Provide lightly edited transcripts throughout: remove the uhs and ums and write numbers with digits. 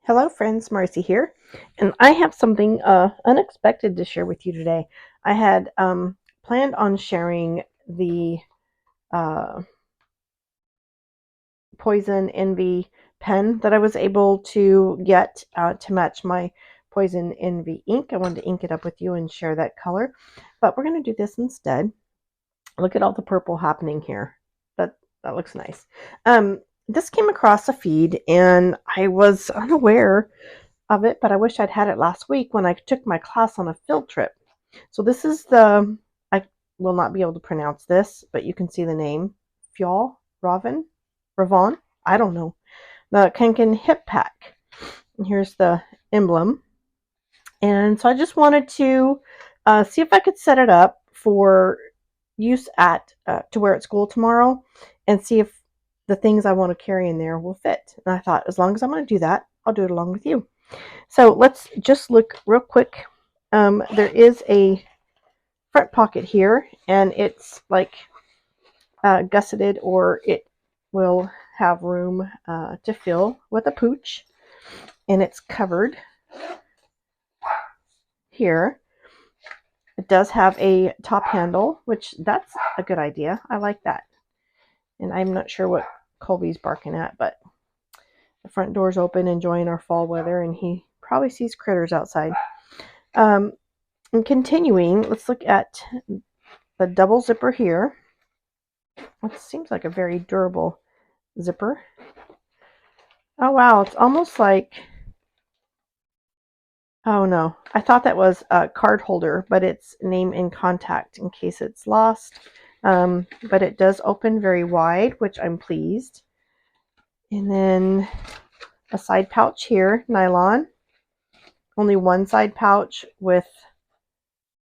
Hello friends, Marcy here, and I have something unexpected to share with you today. I had planned on sharing the uh, Poison Envy pen that I was able to get to match my Poison Envy ink. I wanted to ink it up with you and share that color, but we're going to do this instead. Look at all the purple happening here. That looks nice. This came across a feed, and I was unaware of it, but I wish I'd had it last week when I took my class on a field trip. So this is I will not be able to pronounce this, but you can see the name. Fjällräven? Ravon? I don't know. The Känken hip pack. And here's the emblem. And so I just wanted to see if I could set it up for use to wear at school tomorrow and see if the things I want to carry in there will fit. And I thought, as long as I'm going to do that, I'll do it along with you. So let's just look real quick. There is a front pocket here, and it's like gusseted, or it will have room to fill with a pooch, and it's covered here. It does have a top handle, which that's a good idea. I like that. And I'm not sure what Colby's barking at, but the front door's open, enjoying our fall weather, and he probably sees critters outside. And continuing, let's look at the double zipper here. It seems like a very durable zipper. Oh wow, it's almost like, oh no, I thought that was a card holder, but it's name in contact in case it's lost. But it does open very wide, which I'm pleased. And then a side pouch here, nylon. Only one side pouch with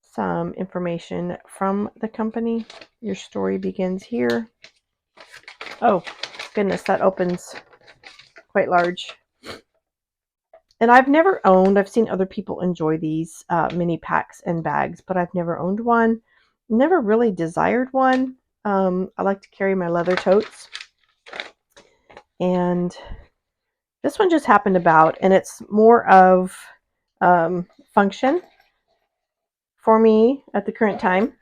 some information from the company. Your story begins here. Oh goodness, that opens quite large. And I've never owned, I've seen other people enjoy these mini packs and bags, but I've never owned one. Never really desired one. I like to carry my leather totes. And this one just happened about, and it's more of function for me at the current time.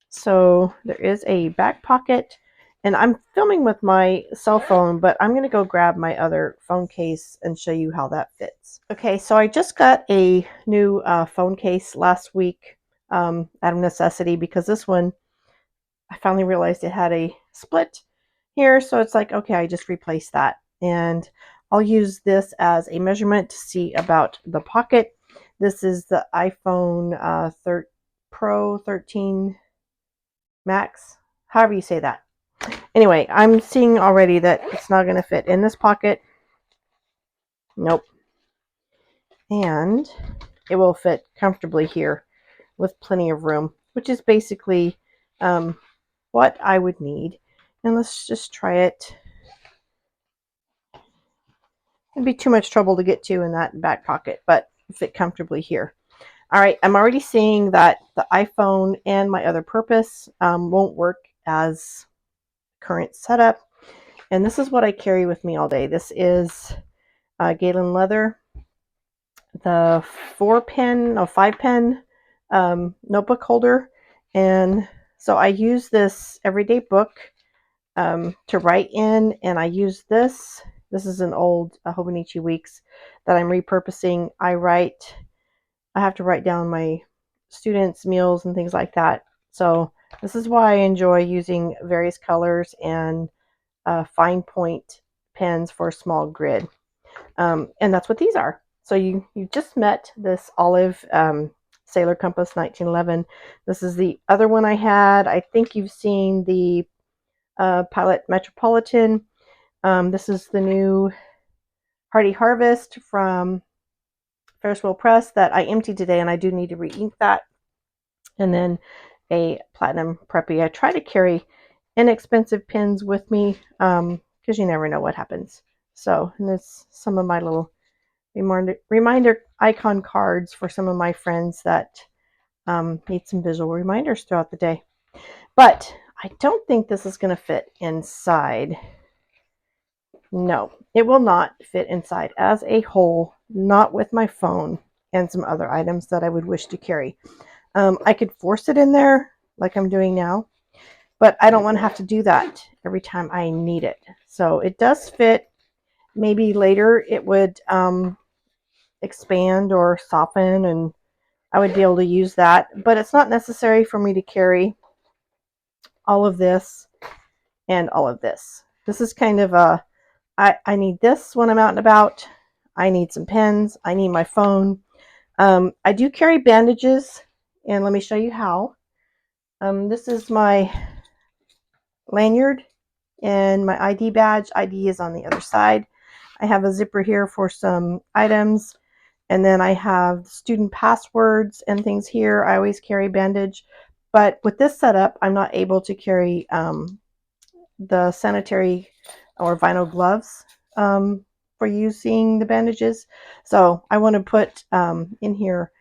So there is a back pocket, and I'm filming with my cell phone, but I'm going to go grab my other phone case and show you how that fits. Okay, so I just got a new phone case last week out of necessity, because this one, I finally realized it had a split here. So it's like, okay, I just replaced that. And I'll use this as a measurement to see about the pocket. This is the iPhone Pro 13 Max, however you say that. Anyway, I'm seeing already that it's not going to fit in this pocket. Nope. And it will fit comfortably here with plenty of room, which is basically what I would need. And let's just try it. It'd be too much trouble to get to in that back pocket, but fit comfortably here. All right, I'm already seeing that the iPhone and my other purpose won't work as current setup. And this is what I carry with me all day. This is Galen leather, the 5-pen notebook holder. And so I use this everyday book to write in, and I use this. This is an old Hobonichi Weeks that I'm repurposing. I have to write down my students' meals and things like that. So this is why I enjoy using various colors and fine point pens for small grid. And that's what these are. So you just met this olive Sailor Compass 1911. This is the other one I had. I think you've seen the Pilot Metropolitan. This is the new Hardy Harvest from Ferris Wheel Press that I emptied today, and I do need to re-ink that. And then a Platinum Preppy. I try to carry inexpensive pens with me because you never know what happens. So, and there's some of my little reminder icon cards for some of my friends that need some visual reminders throughout the day. But I don't think this is going to fit inside. No, it will not fit inside as a whole, not with my phone and some other items that I would wish to carry. I could force it in there like I'm doing now, but I don't want to have to do that every time I need it. So it does fit. Maybe later it would expand or soften and I would be able to use that, but it's not necessary for me to carry all of this and all of this. This is kind of I need this when I'm out and about. I need some pens. I need my phone. I do carry bandages, and let me show you how. This is my lanyard and my ID badge. ID is on the other side. I have a zipper here for some items, and then I have student passwords and things here. I always carry bandage, but with this setup, I'm not able to carry the sanitary or vinyl gloves for using the bandages. So I want to put in here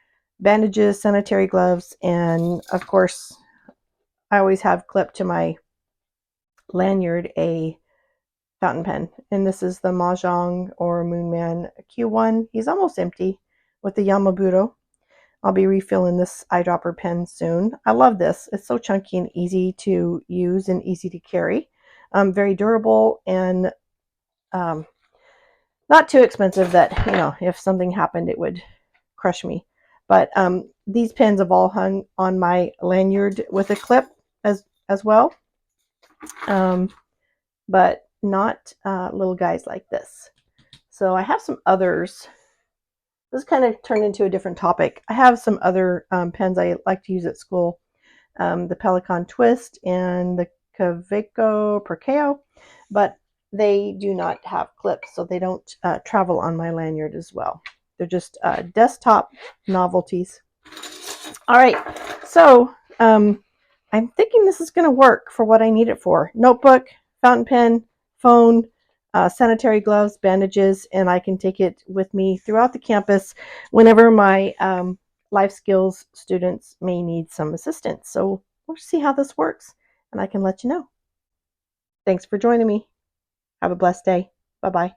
bandages, sanitary gloves, and of course, I always have clipped to my lanyard a fountain pen. And this is the Mahjong or Moonman Q1. He's almost empty with the Yamaburo. I'll be refilling this eyedropper pen soon. I love this. It's so chunky and easy to use and easy to carry. Very durable and not too expensive that, you know, if something happened, it would crush me. But these pens have all hung on my lanyard with a clip as well, but not little guys like this. So I have some others. This kind of turned into a different topic. I have some other pens I like to use at school. The Pelican Twist and the Kaweco Perkeo, but they do not have clips, so they don't travel on my lanyard as well. They're just desktop novelties. All right, so I'm thinking this is going to work for what I need it for. Notebook, fountain pen, phone, sanitary gloves, bandages, and I can take it with me throughout the campus whenever my life skills students may need some assistance. So we'll see how this works, and I can let you know. Thanks for joining me. Have a blessed day. Bye-bye.